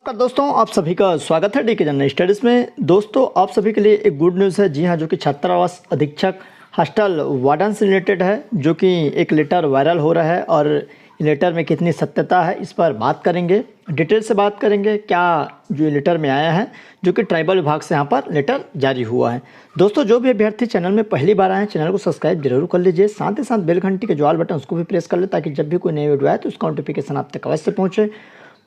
नमस्कार दोस्तों, आप सभी का स्वागत है डीके जनरल स्टडीज़ में। दोस्तों, आप सभी के लिए एक गुड न्यूज़ है। जी हाँ, जो कि छात्रावास अधीक्षक हॉस्टल वार्डन से रिलेटेड है, जो कि एक लेटर वायरल हो रहा है और लेटर में कितनी सत्यता है इस पर बात करेंगे, डिटेल से बात करेंगे। क्या जो लेटर में आया है, जो कि ट्राइबल विभाग से यहाँ पर लेटर जारी हुआ है। दोस्तों, जो भी अभ्यर्थी चैनल में पहली बार आए हैं, चैनल को सब्सक्राइब जरूर कर लीजिए। साथ ही साथ बेल घंटी के जो ऑल बटन उसको भी प्रेस कर ले, ताकि जब भी कोई नई वीडियो आए तो उसका नोटिफिकेशन आप तक अवश्य पहुँचे।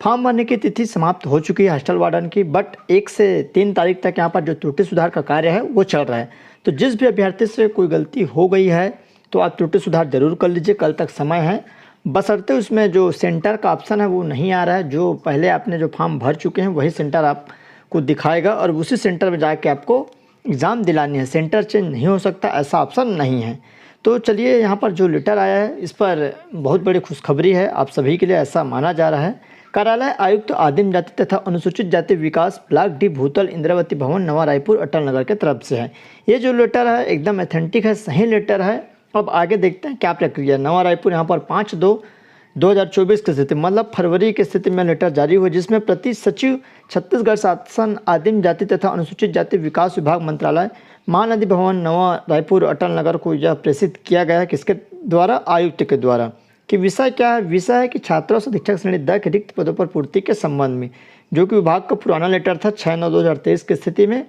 फॉर्म भरने की तिथि समाप्त हो चुकी है हॉस्टल वार्डन की, बट 1 से 3 तारीख तक यहाँ पर जो त्रुटि सुधार का कार्य है वो चल रहा है। तो जिस भी अभ्यर्थी से कोई गलती हो गई है तो आप त्रुटि सुधार जरूर कर लीजिए, कल तक समय है। बशर्ते उसमें जो सेंटर का ऑप्शन है वो नहीं आ रहा है। जो पहले आपने जो फॉर्म भर चुके हैं वही सेंटर आपको दिखाएगा और उसी सेंटर में जाके आपको एग्ज़ाम दिलानी है। सेंटर चेंज नहीं हो सकता, ऐसा ऑप्शन नहीं है। तो चलिए, यहाँ पर जो लेटर आया है इस पर बहुत बड़ी खुशखबरी है आप सभी के लिए, ऐसा माना जा रहा है। कार्यालय आयुक्त आदिम जाति तथा अनुसूचित जाति विकास ब्लॉक डी भूतल इंद्रावती भवन नवा रायपुर अटल नगर के तरफ से है। ये जो लेटर है एकदम ऑथेंटिक है, सही लेटर है। अब आगे देखते हैं क्या प्रक्रिया। नवा रायपुर यहाँ पर 5/2/2024 की स्थिति, मतलब फरवरी की स्थिति में लेटर जारी हुआ, जिसमें प्रति सचिव छत्तीसगढ़ शासन आदिम जाति तथा अनुसूचित जाति विकास विभाग मंत्रालय महानदी भवन नवा रायपुर अटल नगर को यह प्रेषित किया गया है। किसके द्वारा? आयुक्त के द्वारा। कि विषय क्या है? विषय है कि छात्रावास अधीक्षक श्रेणी द के रिक्त पदों पर पूर्ति के संबंध में, जो कि विभाग का पुराना लेटर था 6/9/2023 की स्थिति में।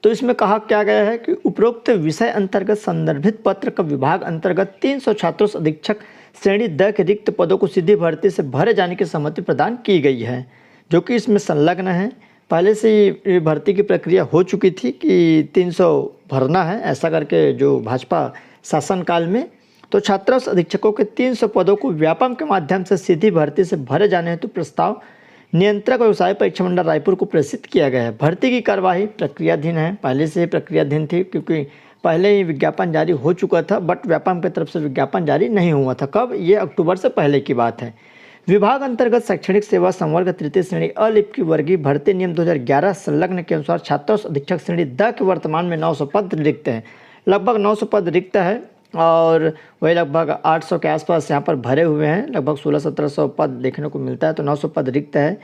तो इसमें कहा क्या गया है कि उपरोक्त विषय अंतर्गत संदर्भित पत्र का विभाग अंतर्गत 300 छात्रावास अधीक्षक श्रेणी द के रिक्त पदों को सीधी भर्ती से भरे जाने की सहमति प्रदान की गई है, जो कि इसमें संलग्न है। पहले से ही भर्ती की प्रक्रिया हो चुकी थी कि 300 भरना है, ऐसा करके जो भाजपा शासनकाल में। तो छात्रावास अधीक्षकों के 300 पदों को व्यापम के माध्यम से सीधी भर्ती से भरे जाने हेतु प्रस्ताव नियंत्रक व्यवसाय परीक्षा मंडल रायपुर को प्रेषित किया गया है। भर्ती की कार्यवाही प्रक्रियाधीन है, पहले से ही प्रक्रियाधीन थी, क्योंकि पहले ही विज्ञापन जारी हो चुका था, बट व्यापम की तरफ से विज्ञापन जारी नहीं हुआ था। कब? ये अक्टूबर से पहले की बात है। विभाग अंतर्गत शैक्षणिक सेवा संवर्ग तृतीय श्रेणी अलिप की वर्गीय भर्ती नियम 2011 संलग्न के अनुसार छात्रावास अधीक्षक श्रेणी द के वर्तमान में 900 पद रिक्त हैं। लगभग 900 पद रिक्त है और वही लगभग 800 के आसपास यहाँ पर भरे हुए हैं। लगभग 1600-1700 पद देखने को मिलता है। तो 900 पद रिक्त है,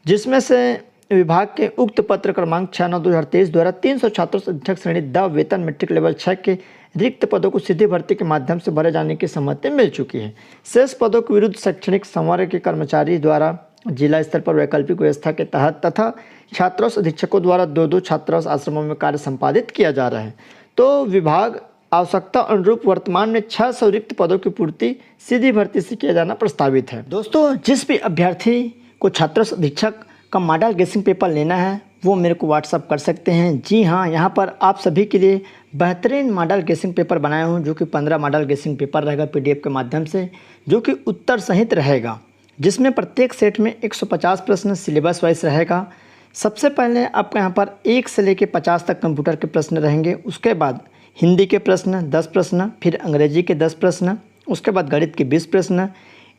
जिसमें से विभाग के उक्त पत्र क्रमांक 6/9/2023 द्वारा 300 छात्रावास अधीक्षक श्रेणी द वेतन मैट्रिक लेवल 6 के रिक्त पदों को सीधी भर्ती के माध्यम से भरे जाने की सहमति मिल चुकी है। शेष पदों के विरुद्ध शैक्षणिक संवर्ग के कर्मचारी द्वारा जिला स्तर पर वैकल्पिक व्यवस्था के तहत तथा छात्रावास अधीक्षकों द्वारा 2-2 छात्रावास आश्रमों में कार्य संपादित किया जा रहा है। तो विभाग आवश्यकता अनुरूप वर्तमान में 600 रिक्त पदों की पूर्ति सीधी भर्ती से किया जाना प्रस्तावित है। दोस्तों, जिस भी अभ्यर्थी को छात्रावास अधीक्षक का मॉडल गेसिंग पेपर लेना है वो मेरे को व्हाट्सअप कर सकते हैं। जी हाँ, यहाँ पर आप सभी के लिए बेहतरीन मॉडल गेसिंग पेपर बनाया हूँ, जो कि 15 मॉडल गेसिंग पेपर रहेगा PDF के माध्यम से, जो कि उत्तर सहित रहेगा, जिसमें प्रत्येक सेट में 150 प्रश्न सिलेबस वाइज रहेगा। सबसे पहले आपका यहाँ पर 1 से लेकर 50 तक कंप्यूटर के प्रश्न रहेंगे। उसके बाद हिंदी के प्रश्न 10 प्रश्न, फिर अंग्रेजी के 10 प्रश्न, उसके बाद गणित के 20 प्रश्न,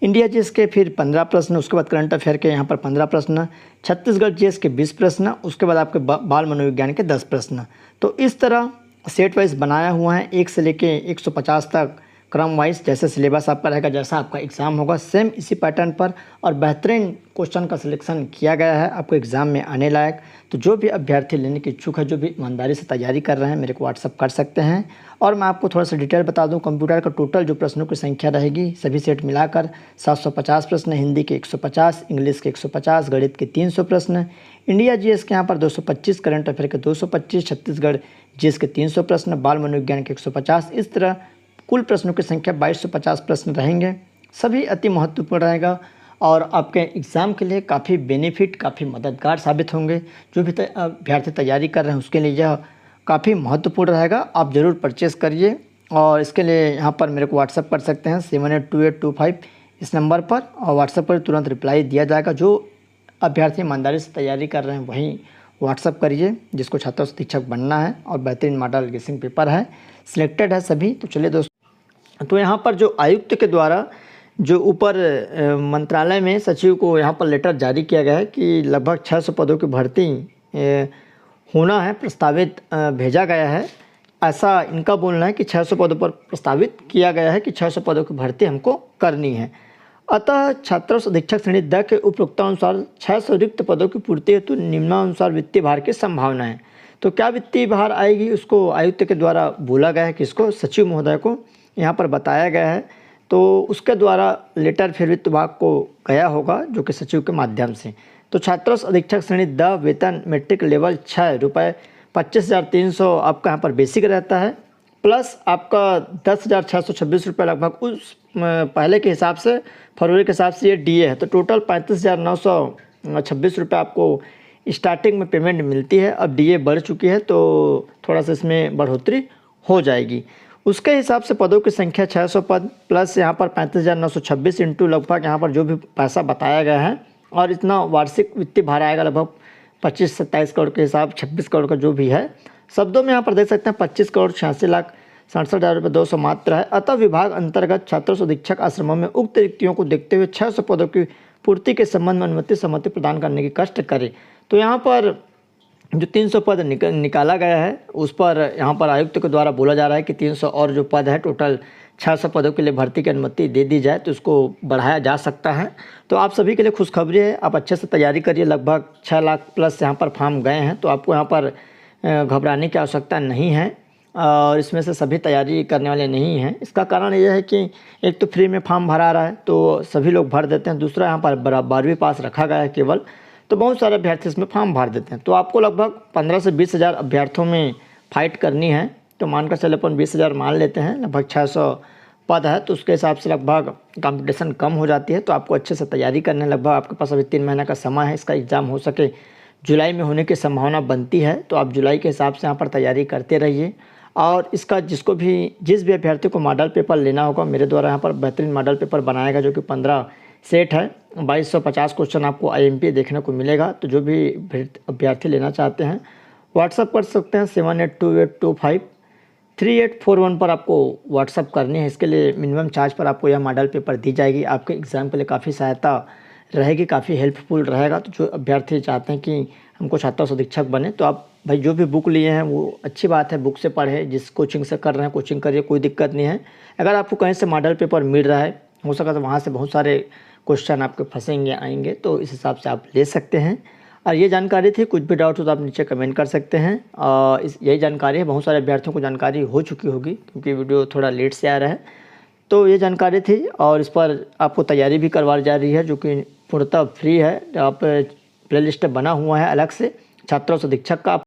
इंडिया जीएस के फिर 15 प्रश्न, उसके बाद करंट अफेयर के यहाँ पर 15 प्रश्न, छत्तीसगढ़ जीएस के 20 प्रश्न, उसके बाद आपके बाल मनोविज्ञान के 10 प्रश्न। तो इस तरह सेट वाइज बनाया हुआ है, 1 से लेके 150 तक क्रम वाइज। जैसे सिलेबस आपका रहेगा, जैसा आपका एग्ज़ाम होगा, सेम इसी पैटर्न पर और बेहतरीन क्वेश्चन का सिलेक्शन किया गया है आपको एग्ज़ाम में आने लायक। तो जो भी अभ्यर्थी लेने की इच्छुक है, जो भी ईमानदारी से तैयारी कर रहे हैं, मेरे को व्हाट्सअप कर सकते हैं। और मैं आपको थोड़ा सा डिटेल बता दूं, कंप्यूटर का टोटल जो प्रश्नों की संख्या रहेगी सभी सेट मिलाकर 750 प्रश्न, हिंदी के 150, इंग्लिश के 150, गणित के 300 प्रश्न, इंडिया जीएस के यहाँ पर 225, करंट अफेयर के 225, छत्तीसगढ़ जीएस के 300 प्रश्न, बाल मनोविज्ञान के 150। इस तरह कुल प्रश्नों की संख्या 2250 प्रश्न रहेंगे। सभी अति महत्वपूर्ण रहेगा और आपके एग्ज़ाम के लिए काफ़ी बेनिफिट, काफ़ी मददगार साबित होंगे। जो भी अभ्यर्थी तैयारी कर रहे हैं उसके लिए यह काफ़ी महत्वपूर्ण रहेगा। आप ज़रूर परचेज़ करिए और इसके लिए यहाँ पर मेरे को व्हाट्सअप कर सकते हैं 782825 इस नंबर पर, और व्हाट्सअप पर तुरंत रिप्लाई दिया जाएगा। जो अभ्यर्थी ईमानदारी से तैयारी कर रहे हैं वहीं व्हाट्सअप करिए, जिसको छात्रावास अधीक्षक बनना है और बेहतरीन मॉडल गेसिंग पेपर है, सिलेक्टेड है सभी। तो चलिए दोस्तों, तो यहाँ पर जो आयुक्त के द्वारा जो ऊपर मंत्रालय में सचिव को यहाँ पर लेटर जारी किया गया है कि लगभग 600 पदों की भर्ती होना है, प्रस्तावित भेजा गया है। ऐसा इनका बोलना है कि 600 पदों पर प्रस्तावित किया गया है कि 600 पदों की भर्ती हमको करनी है। अतः छात्रों से अधीक्षक श्रेणी द के उपरोक्तानुसार 600 रिक्त पदों की पूर्ति हेतु निम्नानुसार वित्तीय भार की संभावना है। तो क्या वित्तीय भार आएगी, उसको आयुक्त के द्वारा बोला गया है, किसको, सचिव महोदय को यहाँ पर बताया गया है। तो उसके द्वारा लेटर फिर वित्त विभाग को गया होगा, जो कि सचिव के माध्यम से। तो छात्रों से अधीक्षक श्रेणी द वेतन मेट्रिक लेवल 6 रुपये 25,300 आपका यहाँ पर बेसिक रहता है, प्लस आपका 10,626 रुपये लगभग उस पहले के हिसाब से, फरवरी के हिसाब से ये डीए है। तो टोटल 35,926 रुपये आपको स्टार्टिंग में पेमेंट मिलती है। अब डीए बढ़ चुकी है तो थोड़ा सा इसमें बढ़ोतरी हो जाएगी। उसके हिसाब से पदों की संख्या 600 पद प्लस यहाँ पर 35,926 इंटू लगभग यहाँ पर जो भी पैसा बताया गया है, और इतना वार्षिक वित्तीय भार आएगा लगभग 25-27 करोड़ के हिसाब, 26 करोड़ का जो भी है। शब्दों में यहाँ पर देख सकते हैं 25,86,67,200 मात्र है। अतः विभाग अंतर्गत छात्रों से अधीक्षक आश्रमों में उक्त रिक्तियों को देखते हुए 600 पदों की पूर्ति के संबंध में अनुमति सहमति प्रदान करने की कष्ट करे। तो यहाँ पर जो 300 पद निकाला गया है, उस पर यहाँ पर आयुक्त के द्वारा बोला जा रहा है कि 300 और जो पद है, टोटल 600 पदों के लिए भर्ती की अनुमति दे दी जाए तो उसको बढ़ाया जा सकता है। तो आप सभी के लिए खुशखबरी है, आप अच्छे से तैयारी करिए। लगभग 6 लाख प्लस यहाँ पर फॉर्म गए हैं, तो आपको यहाँ पर घबराने की आवश्यकता नहीं है, और इसमें से सभी तैयारी करने वाले नहीं हैं। इसका कारण यह है कि एक तो फ्री में फॉर्म भरा रहा है तो सभी लोग भर देते हैं, दूसरा यहाँ पर 12वीं पास रखा गया है केवल, तो बहुत सारे अभ्यर्थी इसमें फॉर्म भर देते हैं। तो आपको लगभग 15 से 20 हज़ार अभ्यर्थियों में फाइट करनी है। तो मानकर चले अपन 20 हज़ार मान लेते हैं, लगभग 600 पद है, तो उसके हिसाब से लगभग कंपटीशन कम हो जाती है। तो आपको अच्छे से तैयारी करना है। लगभग आपके पास अभी 3 महीने का समय है, इसका एग्ज़ाम हो सके जुलाई में होने की संभावना बनती है। तो आप जुलाई के हिसाब से यहाँ पर तैयारी करते रहिए। और इसका जिस भी अभ्यर्थी को मॉडल पेपर लेना होगा, मेरे द्वारा यहाँ पर बेहतरीन मॉडल पेपर बनाएगा, जो कि 15 सेट है, 2250 क्वेश्चन आपको IMP देखने को मिलेगा। तो जो भी अभ्यर्थी लेना चाहते हैं व्हाट्सअप कर सकते हैं, 7828253841 पर आपको व्हाट्सअप करनी है। इसके लिए मिनिमम चार्ज पर आपको यह मॉडल पेपर दी जाएगी। आपके एग्ज़ाम के लिए काफ़ी सहायता रहेगी, काफ़ी हेल्पफुल रहेगा। तो जो अभ्यर्थी चाहते हैं कि हमको छात्रों से अधीक्षक बने, तो आप भाई जो भी बुक लिए हैं वो अच्छी बात है, बुक से पढ़ें। जिस कोचिंग से कर रहे हैं कोचिंग करिए, कोई दिक्कत नहीं है। अगर आपको कहीं से मॉडल पेपर मिल रहा है, हो सका तो वहाँ से बहुत सारे क्वेश्चन आपके फंसेंगे आएंगे, तो इस हिसाब से आप ले सकते हैं। और ये जानकारी थी, कुछ भी डाउट हो तो आप नीचे कमेंट कर सकते हैं। यही जानकारी है, बहुत सारे अभ्यर्थियों को जानकारी हो चुकी होगी क्योंकि वीडियो थोड़ा लेट से आ रहा है। तो ये जानकारी थी, और इस पर आपको तैयारी भी करवाई जा रही है, जो कि पूर्णतः फ्री है। आप प्लेलिस्ट बना हुआ है अलग से छात्रों से अधीक्षक का।